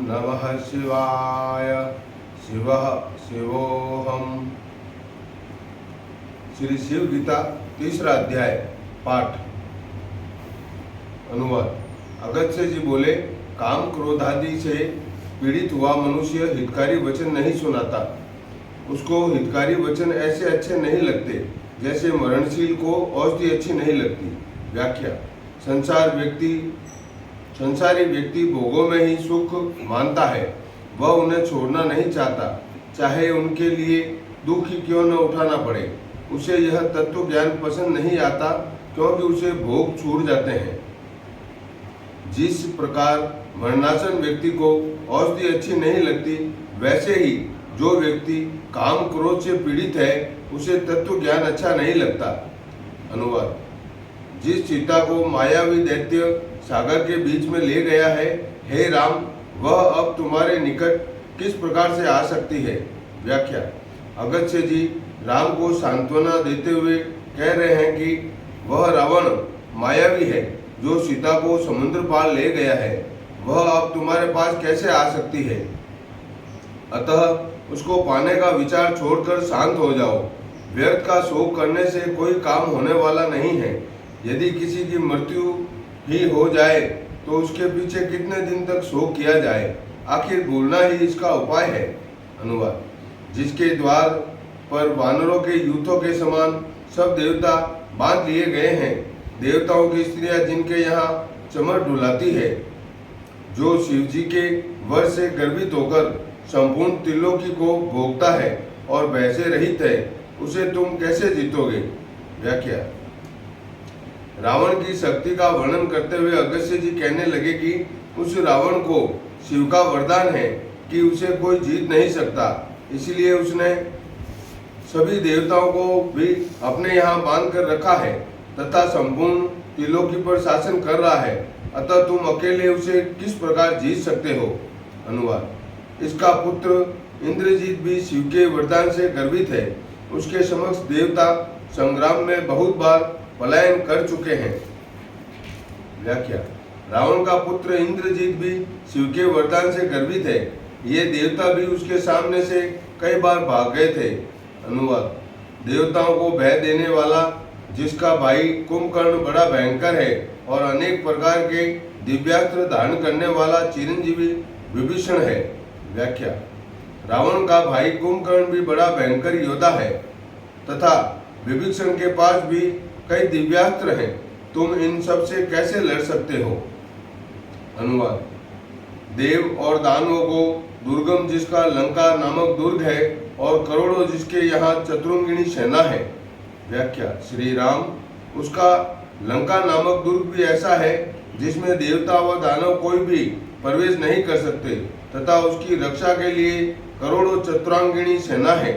नमः शिवाय। शिवः शिवोऽहम्। श्री शिव गीता 3रा अध्याय पाठ। अनुवाद। अगस्त्य जी बोले, काम क्रोधादि से पीड़ित हुआ मनुष्य हितकारी वचन नहीं सुनाता। उसको हितकारी वचन ऐसे अच्छे नहीं लगते जैसे मरणशील को औषधि अच्छी नहीं लगती। व्याख्या। संसारी व्यक्ति भोगों में ही सुख मानता है। वह उन्हें छोड़ना नहीं चाहता, चाहे उनके लिए दुख ही क्यों न उठाना पड़े। उसे यह तत्व ज्ञान पसंद नहीं आता क्योंकि उसे भोग छूट जाते हैं। जिस प्रकार मरणासन व्यक्ति को औषधि अच्छी नहीं लगती, वैसे ही जो व्यक्ति काम क्रोध से पीड़ित है उसे तत्व ज्ञान अच्छा नहीं लगता। अनुवाद। जिस सीता को मायावी दैत्य सागर के बीच में ले गया है, हे राम, वह अब तुम्हारे निकट किस प्रकार से आ सकती है। व्याख्या। अगस्त्य जी राम को सांत्वना देते हुए कह रहे हैं कि वह रावण मायावी है जो सीता को समुद्र पार ले गया है, वह अब तुम्हारे पास कैसे आ सकती है। अतः उसको पाने का विचार छोड़कर शांत हो जाओ। व्यर्थ का शोक करने से कोई काम होने वाला नहीं है। यदि किसी की मृत्यु ही हो जाए तो उसके पीछे कितने दिन तक शोक किया जाए, आखिर भूलना ही इसका उपाय है। अनुवाद। जिसके द्वार पर वानरों के यूथों के समान सब देवता बांध लिए गए हैं, देवताओं की स्त्रियां जिनके यहाँ चमर डुलाती है, जो शिवजी के वर से गर्वित होकर संपूर्ण त्रिलोकी को भोगता है और भय से रहित है, उसे तुम कैसे जीतोगे। व्याख्या। रावण की शक्ति का वर्णन करते हुए अगस्त्य जी कहने लगे कि उस रावण को शिव का वरदान है कि उसे कोई जीत नहीं सकता, इसलिए उसने सभी देवताओं को भी अपने यहाँ बांध कर रखा है तथा संपूर्ण त्रिलोकी पर शासन कर रहा है। अतः तुम अकेले उसे किस प्रकार जीत सकते हो। अनुवाद। इसका पुत्र इंद्रजीत भी शिव के वरदान से गर्वित है। उसके समक्ष देवता संग्राम में बहुत बार पलायन कर चुके हैं। व्याख्या। रावण का पुत्र इंद्रजीत भी शिव के वरदान से गर्वित है। ये देवता भी उसके सामने से कई बार भाग गए थे। अनुवाद। देवताओं को भय देने वाला, जिसका भाई कुंभकर्ण बड़ा भयंकर है और अनेक प्रकार के दिव्यास्त्र धारण करने वाला चिरंजीवी विभीषण है। व्याख्या। रावण का भाई कुंभकर्ण भी बड़ा भयंकर योद्धा है तथा विभीषण के पास भी कई दिव्यास्त्र हैं। तुम इन सब से कैसे लड़ सकते हो। अनुवाद। देव और दानवों को दुर्गम जिसका लंका नामक दुर्ग है और करोड़ों जिसके यहाँ चतुरंगिणी सेना है। व्याख्या। श्री राम, उसका लंका नामक दुर्ग भी ऐसा है जिसमें देवता व दानव कोई भी प्रवेश नहीं कर सकते तथा उसकी रक्षा के लिए करोड़ों चतुरांगिणी सेना है,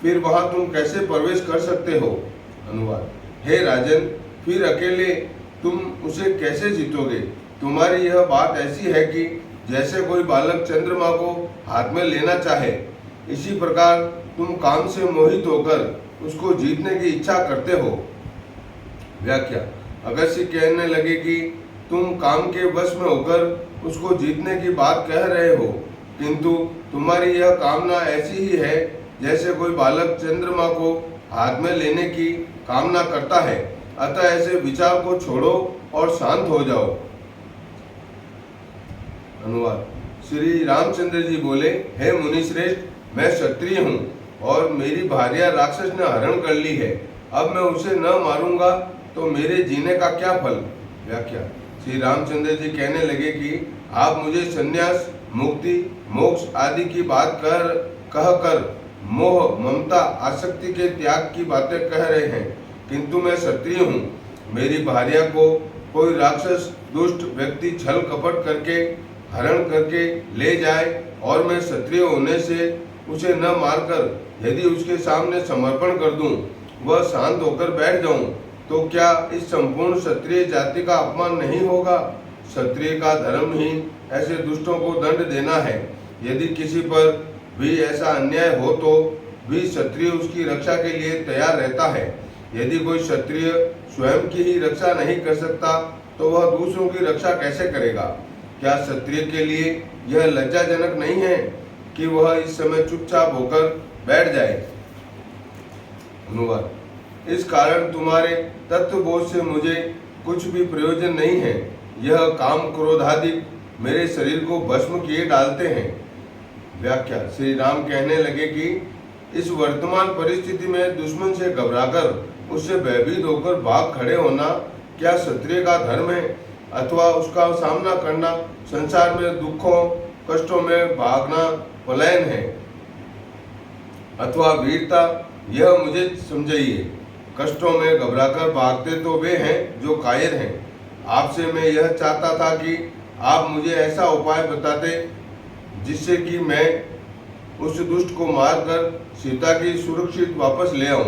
फिर वहां तुम कैसे प्रवेश कर सकते हो। अनुवाद। हे राजन, फिर अकेले तुम उसे कैसे जीतोगे। तुम्हारी यह बात ऐसी है कि जैसे कोई बालक चंद्रमा को हाथ में लेना चाहे, इसी प्रकार तुम काम से मोहित होकर उसको जीतने की इच्छा करते हो। व्याख्या। अगस्त्य कहने लगे कि तुम काम के वश में होकर उसको जीतने की बात कह रहे हो, किंतु तुम्हारी यह कामना ऐसी ही है जैसे कोई बालक चंद्रमा को हाथ में लेने की कामना करता है। अतः ऐसे विचार को छोड़ो और शांत हो जाओ। अनुवाद। श्री रामचंद्र जी बोले, हे मुनिश्रेष्ठ, मैं क्षत्रिय हूँ और मेरी भार्या राक्षस ने हरण कर ली है। अब मैं उसे न मारूंगा तो मेरे जीने का क्या फल। व्याख्या। श्री रामचंद्र जी कहने लगे कि आप मुझे संन्यास, मुक्ति, मोक्ष आदि की बात कहकर मोह, ममता, आसक्ति के त्याग की बातें कह रहे हैं, किंतु मैं क्षत्रिय हूँ। मेरी भार्या को कोई राक्षस दुष्ट व्यक्ति छल कपट करके हरण करके ले जाए और मैं क्षत्रिय होने से उसे न मारकर यदि उसके सामने समर्पण कर दूं, वह शांत होकर बैठ जाऊं, तो क्या इस संपूर्ण क्षत्रिय जाति का अपमान नहीं होगा। क्षत्रिय का धर्म ही ऐसे दुष्टों को दंड देना है। यदि किसी पर भी ऐसा अन्याय हो तो भी क्षत्रिय उसकी रक्षा के लिए तैयार रहता है। यदि कोई क्षत्रिय स्वयं की ही रक्षा नहीं कर सकता तो वह दूसरों की रक्षा कैसे करेगा। क्या क्षत्रिय के लिए यह लज्जाजनक नहीं है कि वह इस समय चुपचाप होकर बैठ जाए? अनुवाद: इस कारण तुम्हारे तत्वबोध से मुझे कुछ भी प्रयोजन नहीं है। यह काम क्रोध आदि मेरे शरीर को भस्म किए डालते हैं। व्याख्या: श्री राम कहने लगे कि इस वर्तमान परिस्थिति में दुश्मन से घबराकर उससे भयभीत होकर भाग खड़े होना क्या क्षत्रिय का धर्म है, अथवा उसका सामना करना संसार में दुखों कष्टों में भागना पलायन है, अथवा वीरता? यह मुझे समझाइए। कष्टों में घबराकर भागते तो वे हैं जो कायर हैं। आपसे मैं यह चाहता था कि आप मुझे ऐसा उपाय बताते जिससे कि मैं उस दुष्ट को मारकर सीता की सुरक्षित वापस ले आऊं,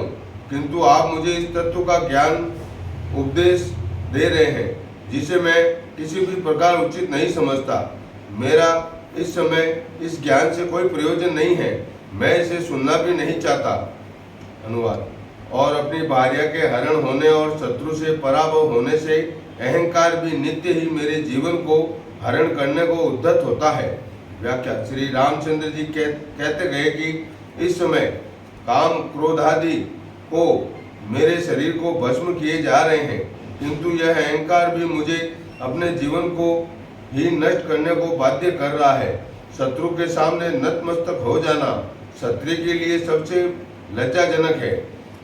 किंतु आप मुझे इस तत्व का ज्ञान उपदेश दे रहे हैं जिसे मैं किसी भी प्रकार उचित नहीं समझता। मेरा इस समय इस ज्ञान से कोई प्रयोजन नहीं है, मैं इसे सुनना भी नहीं चाहता। अनुवाद: और अपनी भार्या के हरण होने और शत्रु से पराभव होने से अहंकार भी नित्य ही मेरे जीवन को हरण करने को उद्धत होता है। व्याख्या: श्री रामचंद्र जी कहते गए कि इस समय काम क्रोध आदि को मेरे शरीर को भस्म किए जा रहे हैं, किंतु यह अहंकार भी मुझे अपने जीवन को ही नष्ट करने को बाध्य कर रहा है। शत्रु के सामने नतमस्तक हो जाना क्षत्रिय के लिए सबसे लज्जाजनक है।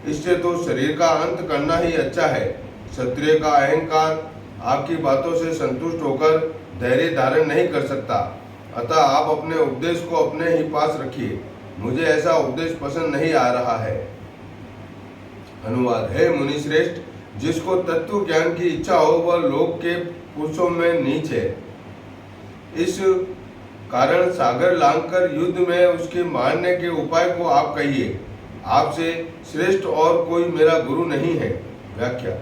इससे तो शरीर का अंत करना ही अच्छा है। क्षत्रिय का अहंकार आपकी बातों से संतुष्ट होकर धैर्य धारण नहीं कर सकता, अतः आप अपने उपदेश को अपने ही पास रखिए। मुझे ऐसा उपदेश पसंद नहीं आ रहा है। अनुवाद: हे मुनिश्रेष्ठ, जिसको तत्व ज्ञान की इच्छा हो वह लोक के पुरुषों में नीच है। इस कारण सागर लांघकर युद्ध में उसके मारने के उपाय को आप कहिए। आपसे श्रेष्ठ और कोई मेरा गुरु नहीं है। व्याख्या: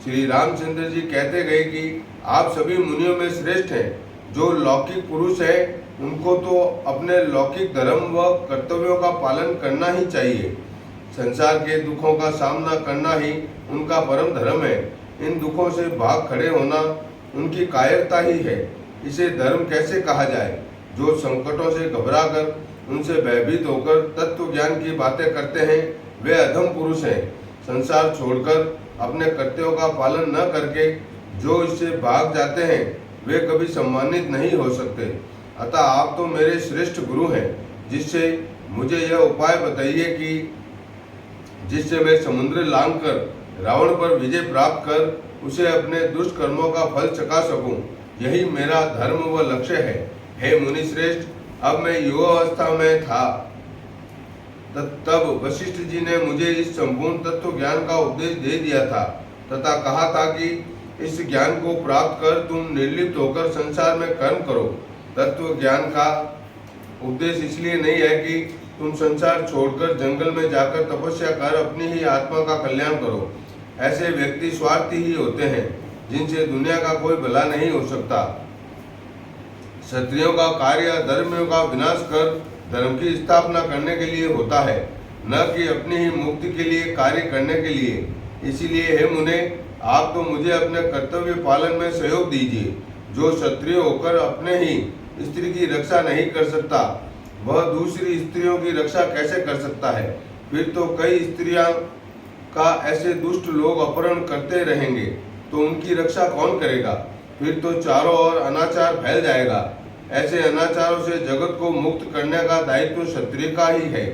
श्री रामचंद्र जी कहते गए कि आप सभी मुनियों में श्रेष्ठ हैं। जो लौकिक पुरुष है उनको तो अपने लौकिक धर्म व कर्तव्यों का पालन करना ही चाहिए। संसार के दुखों का सामना करना ही उनका परम धर्म है। इन दुखों से भाग खड़े होना उनकी कायरता ही है। इसे धर्म कैसे कहा जाए? जो संकटों से घबराकर उनसे भयभीत होकर तत्व ज्ञान की बातें करते हैं वे अधम पुरुष हैं। संसार छोड़कर अपने कर्तव्यों का पालन न करके जो इससे भाग जाते हैं वे कभी सम्मानित नहीं हो सकते। अतः आप तो मेरे श्रेष्ठ गुरु हैं, जिससे मुझे यह उपाय बताइए कि जिससे मैं समुद्र लांघकर रावण पर विजय प्राप्त कर उसे अपने दुष्ट कर्मों का फल चखा सकूं। यही मेरा धर्म व लक्ष्य है। हे मुनिश्रेष्ठ, अब मैं युवावस्था में था तब वशिष्ठ जी ने मुझे इस संपूर्ण तत्व ज्ञान का उपदेश दे दिया था तथा कहा था कि इस ज्ञान को प्राप्त कर तुम निर्लिप्त होकर संसार में कर्म करो। तत्व ज्ञान का उपदेश इसलिए नहीं है कि तुम संसार छोड़कर जंगल में जाकर तपस्या कर अपनी ही आत्मा का कल्याण करो। ऐसे व्यक्ति स्वार्थी ही होते हैं जिनसे दुनिया का कोई भला नहीं हो सकता। क्षत्रियों का कार्य धर्मियों का विनाश कर धर्म की स्थापना करने के लिए होता है, न कि अपनी ही मुक्ति के लिए कार्य करने के लिए। इसीलिए हे मुने, आप तो मुझे अपने कर्तव्य पालन में सहयोग दीजिए। जो क्षत्रिय होकर अपने ही स्त्री की रक्षा नहीं कर सकता वह दूसरी स्त्रियों की रक्षा कैसे कर सकता है? फिर तो कई स्त्रियां का ऐसे दुष्ट लोग अपहरण करते रहेंगे तो उनकी रक्षा कौन करेगा? फिर तो चारों ओर अनाचार फैल जाएगा। ऐसे अनाचारों से जगत को मुक्त करने का दायित्व क्षत्रिय का ही है।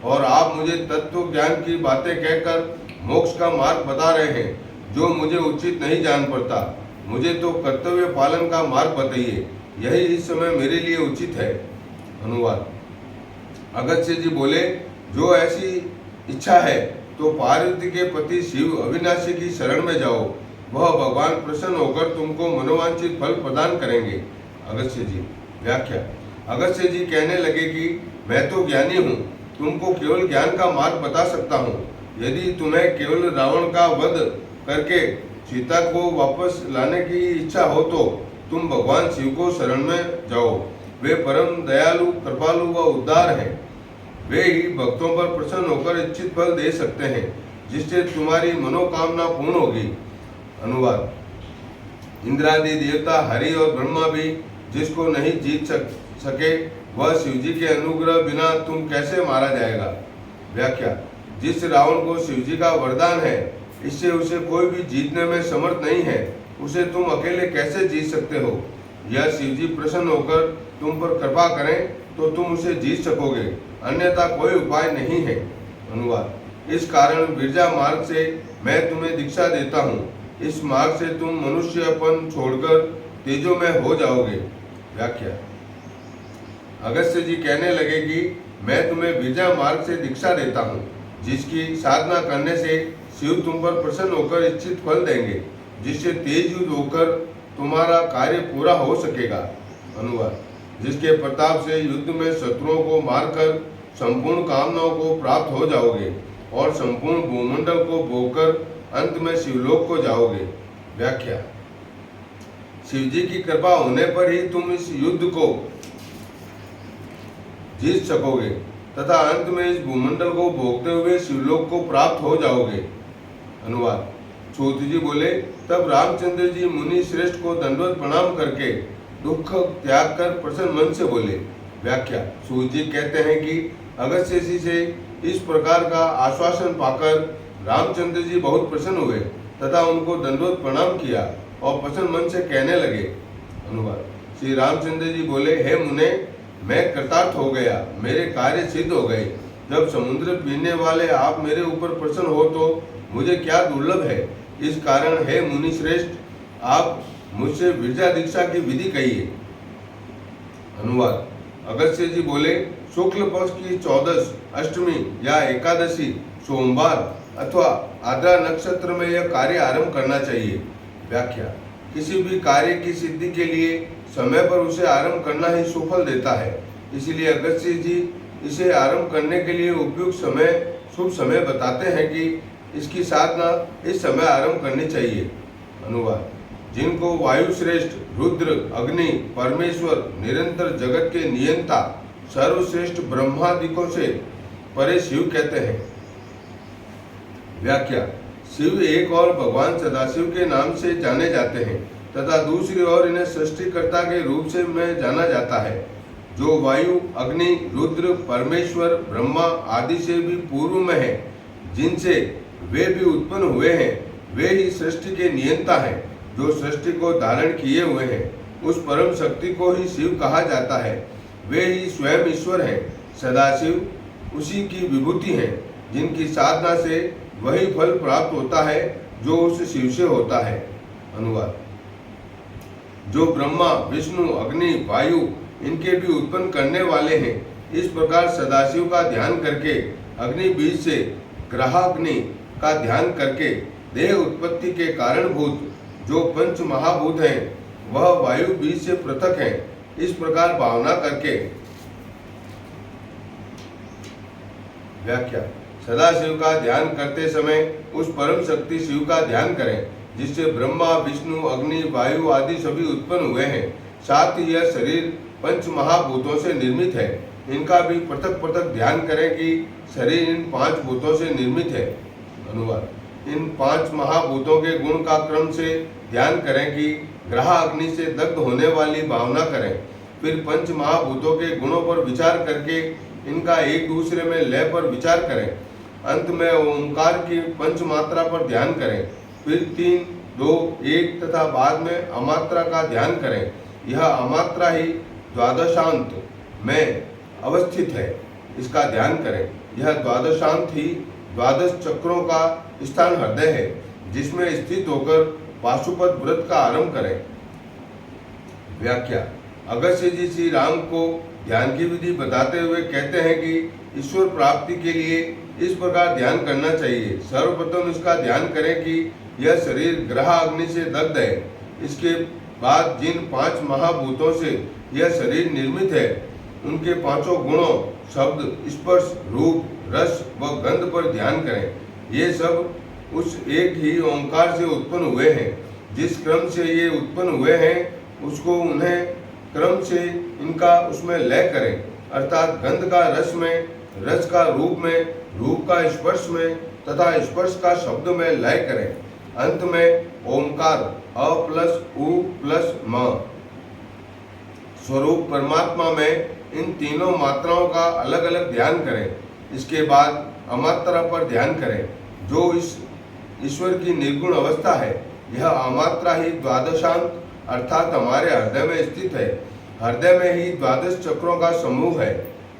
और आप मुझे तत्व ज्ञान की बातें कहकर मोक्ष का मार्ग बता रहे हैं जो मुझे उचित नहीं जान पड़ता। मुझे तो कर्तव्य पालन का मार्ग बताइए, यही इस समय मेरे लिए उचित है। अनुवाद: अगस्त्य जी बोले, जो ऐसी इच्छा है तो पार्वती के पति शिव अविनाशी की शरण में जाओ। वह भगवान प्रसन्न होकर तुमको मनोवांछित फल प्रदान करेंगे। अगस्त्य जी। व्याख्या: अगस्त्य जी कहने लगे कि मैं तो ज्ञानी हूँ, तुमको केवल ज्ञान का मार्ग बता सकता हूँ। यदि तुम्हें केवल रावण का वध करके सीता को वापस लाने की इच्छा हो तो तुम भगवान शिव को शरण में जाओ। वे परम दयालु, कृपालु व उदार हैं। वे ही भक्तों पर प्रसन्न होकर इच्छित फल दे सकते हैं जिससे तुम्हारी मनोकामना पूर्ण होगी। अनुवाद: इंद्रादि देवता हरि और ब्रह्मा भी जिसको नहीं जीत सके वह शिवजी के अनुग्रह बिना तुम कैसे मारा जाएगा। व्याख्या। जिस रावण को शिवजी का वरदान है, इससे उसे कोई भी जीतने में समर्थ नहीं है, उसे तुम अकेले कैसे जीत सकते हो। यह शिवजी प्रसन्न होकर तुम पर कृपा करें तो तुम उसे जीत सकोगे, अन्यथा कोई उपाय नहीं है। अनुवाद। इस कारण विरजा मार्ग से मैं तुम्हें दीक्षा देता हूँ। इस मार्ग से तुम मनुष्यपन छोड़कर तेजो में हो जाओगे। व्याख्या। अगस्त्य जी कहने लगे कि मैं तुम्हें विरजा मार्ग से दीक्षा देता हूँ, जिसकी साधना करने से शिव तुम पर प्रसन्न होकर इच्छित फल देंगे, जिससे तेज युद्ध होकर तुम्हारा कार्य पूरा हो सकेगा। अनुवाद। जिसके प्रताप से युद्ध में शत्रुओं को मारकर संपूर्ण कामनाओं को प्राप्त हो जाओगे और संपूर्ण भूमंडल को भोगकर अंत में शिवलोक को जाओगे। व्याख्या। शिवजी की कृपा होने पर ही तुम इस युद्ध को जीत सकोगे तथा अंत में इस भूमंडल को भोगते हुए शिवलोक को प्राप्त हो जाओगे। अनुवाद। सूत जी बोले, तब रामचंद्र जी मुनि श्रेष्ठ को दंडवत प्रणाम करके दुख त्याग कर प्रसन्न मन से बोले। व्याख्या। सूत जी कहते हैं कि अगस्त्य जी से इस प्रकार का आश्वासन पाकर रामचंद्र जी बहुत प्रसन्न हुए तथा उनको दंडवत प्रणाम किया और प्रसन्न मन से कहने लगे। अनुवाद। श्री रामचंद्र जी बोले, हे मुने, मैं कृतार्थ हो गया, मेरे कार्य सिद्ध हो गए। जब समुद्र पीने वाले आप मेरे ऊपर प्रसन्न हो तो मुझे क्या दुर्लभ है। इस कारण हे मुनि श्रेष्ठ, आप मुझसे विरजा दीक्षा की विधि कहिए। अनुवाद। अगस्त्य जी बोले, शुक्ल पक्ष की 14 अष्टमी या एकादशी, सोमवार अथवा आद्रा नक्षत्र में यह कार्य आरंभ करना चाहिए। व्याख्या। किसी भी कार्य की सिद्धि के लिए समय पर उसे आरंभ करना ही सुफल देता है, इसलिए अगस्त्य जी इसे आरंभ करने के लिए उपयुक्त समय, शुभ समय बताते हैं कि इसकी साधना इस समय आरंभ करनी चाहिए। अनुवाद। जिनको वायु श्रेष्ठ, रुद्र, अग्नि, परमेश्वर, निरंतर जगत के नियंता, सर्वश्रेष्ठ ब्रह्मादिकों से परे शिव कहते हैं। व्याख्या। शिव एक और भगवान सदाशिव के नाम से जाने जाते हैं तथा दूसरी ओर इन्हें सृष्टिकर्ता के रूप से में जाना जाता है, जो वायु, अग्नि, रुद्र, परमेश्वर, ब्रह्मा आदि से भी पूर्व में है, जिनसे वे भी उत्पन्न हुए हैं। वे ही सृष्टि के नियंता हैं, जो सृष्टि को धारण किए हुए हैं। उस परम शक्ति को ही शिव कहा जाता है। वे ही स्वयं ईश्वर हैं। सदाशिव उसी की विभूति है, जिनकी साधना से वही फल प्राप्त होता है जो उस शिव से होता है। अनुवाद। जो ब्रह्मा, विष्णु, अग्नि, वायु इनके भी उत्पन्न करने वाले हैं, इस प्रकार सदाशिव का ध्यान करके अग्नि बीज से ग्रहाग्नि का ध्यान करके देह उत्पत्ति के कारणभूत जो पंच महाभूत हैं वह वायु बीज से पृथक हैं, इस प्रकार भावना करके। व्याख्या। सदाशिव का ध्यान करते समय उस परम शक्ति शिव का ध्यान करें, जिससे ब्रह्मा, विष्णु, अग्नि, वायु आदि सभी उत्पन्न हुए हैं। साथ ही यह शरीर पंच महाभूतों से निर्मित है, इनका भी पृथक पृथक ध्यान करें कि शरीर इन 5 भूतों से निर्मित है। अनुवाद। इन 5 महाभूतों के गुण का क्रम से ध्यान करें कि ग्रह अग्नि से दग्ध होने वाली भावना करें। फिर पंच महाभूतों के गुणों पर विचार करके इनका एक दूसरे में लय पर विचार करें। अंत में ओंकार की पंच मात्रा पर ध्यान करें। फिर 3, 2, 1 तथा बाद में अमात्रा का ध्यान करें। यह अमात्रा ही द्वादशांत में अवस्थित है, इसका ध्यान करें। यह द्वादशांत ही 12 चक्रों का स्थान हृदय है, जिसमें स्थित होकर पाशुपत व्रत का आरंभ करें। व्याख्या। अगस्त्य जी श्री राम को ध्यान की विधि बताते हुए कहते हैं कि ईश्वर प्राप्ति के लिए इस प्रकार ध्यान करना चाहिए। सर्वप्रथम इसका ध्यान करें कि यह शरीर ग्रह अग्नि से दग्ध है। इसके बाद जिन 5 महाभूतों से यह शरीर निर्मित है, उनके 5 गुणों शब्द, स्पर्श, रूप, रस व गंध पर ध्यान करें। ये सब उस एक ही ओंकार से उत्पन्न हुए हैं। जिस क्रम से ये उत्पन्न हुए हैं उसको उन्हें क्रम से इनका उसमें लय करें, अर्थात गंध का रस में, रस का रूप में, रूप का स्पर्श में तथा स्पर्श का शब्द में लय करें। अंत में ओंकार अ प्लस उ प्लस म स्वरूप परमात्मा में इन तीनों मात्राओं का अलग अलग ध्यान करें। इसके बाद अमात्रा पर ध्यान करें, जो इस ईश्वर की निर्गुण अवस्था है। यह अमात्रा ही द्वादशांत अर्थात हमारे हृदय में स्थित है। हृदय में ही द्वादश चक्रों का समूह है।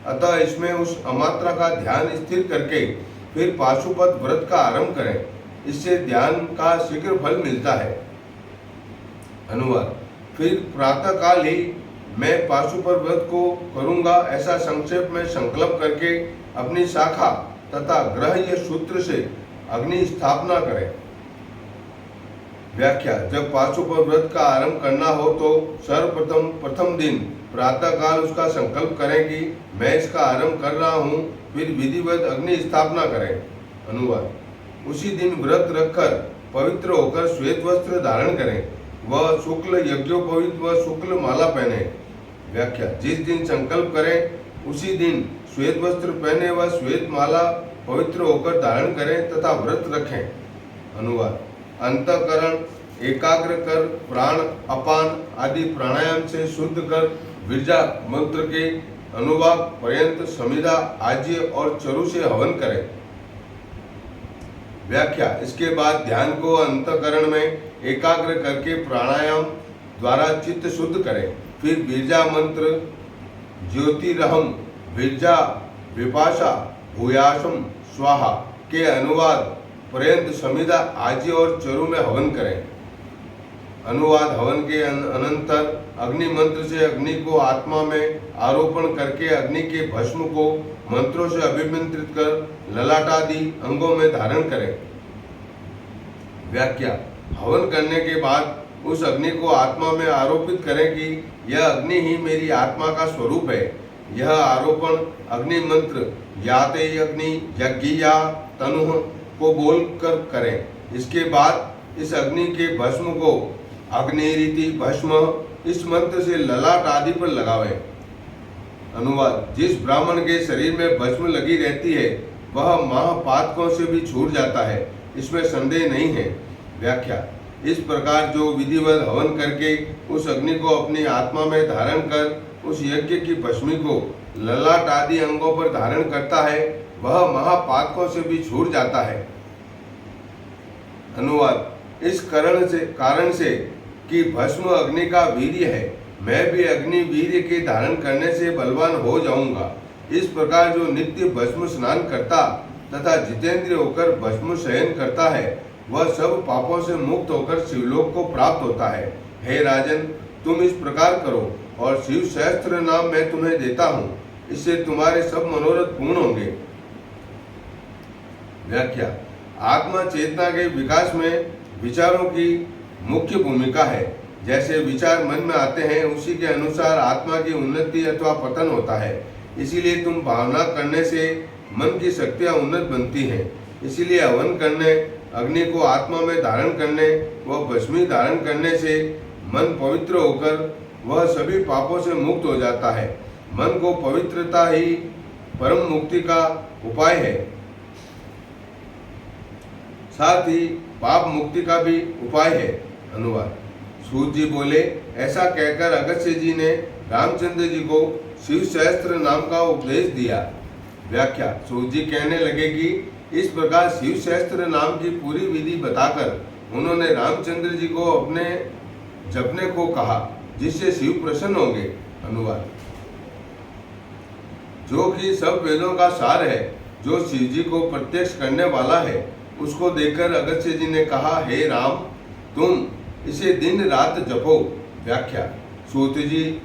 अतः इसमें उस अमात्रा का ध्यान स्थिर करके फिर पाशुपत व्रत का आरंभ करें। इससे ध्यान का शीघ्र फल मिलता है। अनुवाद। फिर प्रातः काल ही मैं पाशुपत व्रत को करूंगा, ऐसा संक्षेप में संकल्प करके अपनी शाखा तथा ग्रह्य सूत्र से अग्नि स्थापना करें। व्याख्या। जब पाशुपत व्रत का आरंभ करना हो तो सर्वप्रथम प्रथम दिन प्रातः काल उसका संकल्प करें कि मैं इसका आरंभ कर रहा हूँ, फिर विधिवत अग्नि स्थापना करें। अनुवाद। उसी दिन व्रत रखकर पवित्र होकर श्वेत वस्त्र धारण करें, वह शुक्ल यज्ञोपवीत व शुक्ल माला पहने। व्याख्या। जिस दिन संकल्प करें उसी दिन श्वेत वस्त्र पहने व श्वेत माला पवित्र होकर धारण करें तथा व्रत रखें। अनुवाद। अंतःकरण एकाग्र कर प्राण अपान आदि प्राणायाम से शुद्ध कर विरजा मंत्र के अनुवाद पर्यंत समिधा आज्य और चरु से हवन करें। व्याख्या। इसके बाद ध्यान को अंतःकरण में एकाग्र करके प्राणायाम द्वारा चित्त शुद्ध करें। फिर विरजा मंत्र ज्योतिरहम विरजा विपाशा भूयासम स्वाहा के अनुवाद पर्यंत समिधा आज्य और चरु में हवन करें। अनुवाद। हवन के अनंतर अग्नि मंत्र से अग्नि को आत्मा में आरोपण करके अग्नि के भस्म को मंत्रों से अभिमंत्रित कर ललाटादि अंगों में धारण करें। व्याख्या। हवन करने के बाद उस अग्नि को आत्मा में आरोपित करें कि यह अग्नि ही मेरी आत्मा का स्वरूप है। यह आरोपण अग्नि मंत्र याते अग्नि यज्ञिया तनुः को बोलकर करें। इसके बाद इस अग्नि के भस्म को अग्निरीति भस्म इस मंत्र से ललाट आदि पर लगावें। अनुवाद। जिस ब्राह्मण के शरीर में भस्म लगी रहती है वह महापातकों से भी छूट जाता है, इसमें संदेह नहीं है। व्याख्या। इस प्रकार जो विधिवत हवन करके उस अग्नि को अपनी आत्मा में धारण कर उस यज्ञ की भस्मी को ललाट आदि अंगों पर धारण करता है वह महापातकों से भी छूट जाता है। अनुवाद। इस कारण से कि भस्म अग्नि का वीर्य है, मैं भी अग्नि वीर्य के धारण करने से बलवान हो जाऊंगा। इस प्रकार जो नित्य भस्म स्नान करता तथा जितेंद्रिय होकर भस्म शयन करता है वह सब पापों से मुक्त होकर शिवलोक को प्राप्त होता है। हे राजन, तुम इस प्रकार करो और शिव सहस्त्र नाम मैं तुम्हें देता हूँ, इससे तुम्हारे सब मनोरथ पूर्ण होंगे। व्याख्या। आत्मा चेतना के विकास में विचारों की मुख्य भूमिका है। जैसे विचार मन में आते हैं उसी के अनुसार आत्मा की उन्नति अथवा पतन होता है। इसीलिए तुम भावना करने से मन की शक्तियाँ उन्नत बनती हैं। इसीलिए हवन करने, अग्नि को आत्मा में धारण करने व भस्मी धारण करने से मन पवित्र होकर वह सभी पापों से मुक्त हो जाता है। मन को पवित्रता ही परम मुक्ति का उपाय है, साथ ही पाप मुक्ति का भी उपाय है। अनुवाद। सूत जी बोले, ऐसा कहकर अगस्त्य जी ने रामचंद्र जी को शिव सहस्त्र नाम का उपदेश दिया। व्याख्या। सूत जी कहने लगे कि इस प्रकार शिव सहस्त्र नाम की पूरी विधि बताकर उन्होंने रामचंद्र जी को अपने जपने को कहा, जिससे शिव प्रसन्न होंगे। अनुवाद। जो कि सब वेदों का सार है, जो शिव जी को प्रत्यक्ष करने वाला है, उसको देखकर अगस्त्य जी ने कहा, हे राम, तुम इसे दिन रात जपो। व्याख्या। सूत जी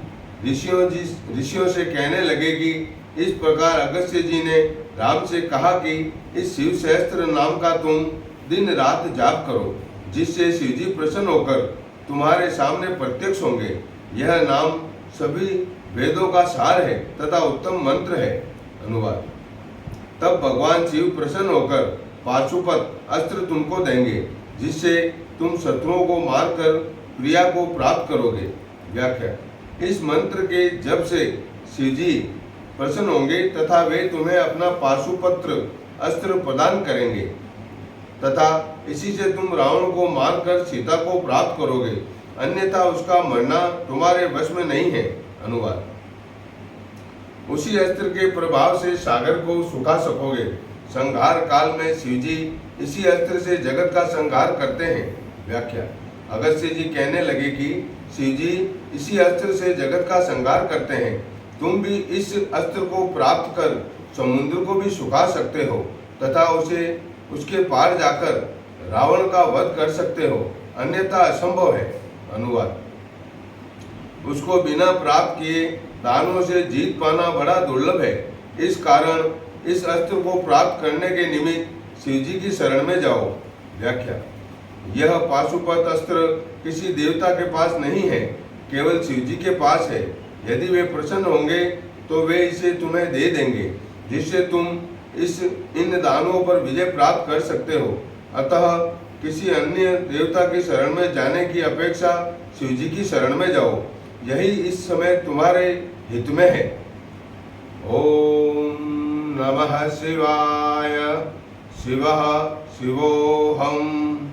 ऋषियों से कहने लगे कि इस प्रकार अगस्त्य जी ने राम से कहा कि इस शिव सहस्त्र नाम का तुम दिन रात जाप करो, जिससे शिव जी प्रसन्न होकर तुम्हारे सामने प्रत्यक्ष होंगे। यह नाम सभी वेदों का सार है तथा उत्तम मंत्र है। अनुवाद। तब भगवान शिव प्रसन्न होकर पाशुपत अस्त्र तुमको देंगे, जिससे तुम शत्रुओं को मारकर प्रिया को प्राप्त करोगे। व्याख्या। इस मंत्र के जप से शिवजी प्रसन्न होंगे तथा वे तुम्हें अपना पाशुपत्र अस्त्र प्रदान करेंगे तथा इसी से तुम रावण को मारकर सीता को प्राप्त करोगे, अन्यथा उसका मरना तुम्हारे वश में नहीं है। अनुवाद। उसी अस्त्र के प्रभाव से सागर को सुखा सकोगे। संहार काल में शिवजी इसी अस्त्र से जगत का संहार करते हैं। व्याख्या। अगस्त्य जी कहने लगे कि शिवजी इसी अस्त्र से जगत का संहार करते हैं। तुम भी इस अस्त्र को प्राप्त कर समुद्र को भी सुखा सकते हो तथा उसे उसके पार जाकर रावण का वध कर सकते हो, अन्यथा असंभव है। अनुवाद। उसको बिना प्राप्त किए दानवों से जीत पाना बड़ा दुर्लभ है। इस कारण इस अस्त्र को प्राप्त करने के निमित्त शिवजी की शरण में जाओ। व्याख्या। यह पाशुपत अस्त्र किसी देवता के पास नहीं है, केवल शिवजी के पास है। यदि वे प्रसन्न होंगे तो वे इसे तुम्हें दे देंगे, जिससे तुम इन दानवों पर विजय प्राप्त कर सकते हो। अतः किसी अन्य देवता की शरण में जाने की अपेक्षा शिवजी की शरण में जाओ, यही इस समय तुम्हारे हित में है। ओम नमः शिवाय। शिवः शिवोऽहम्।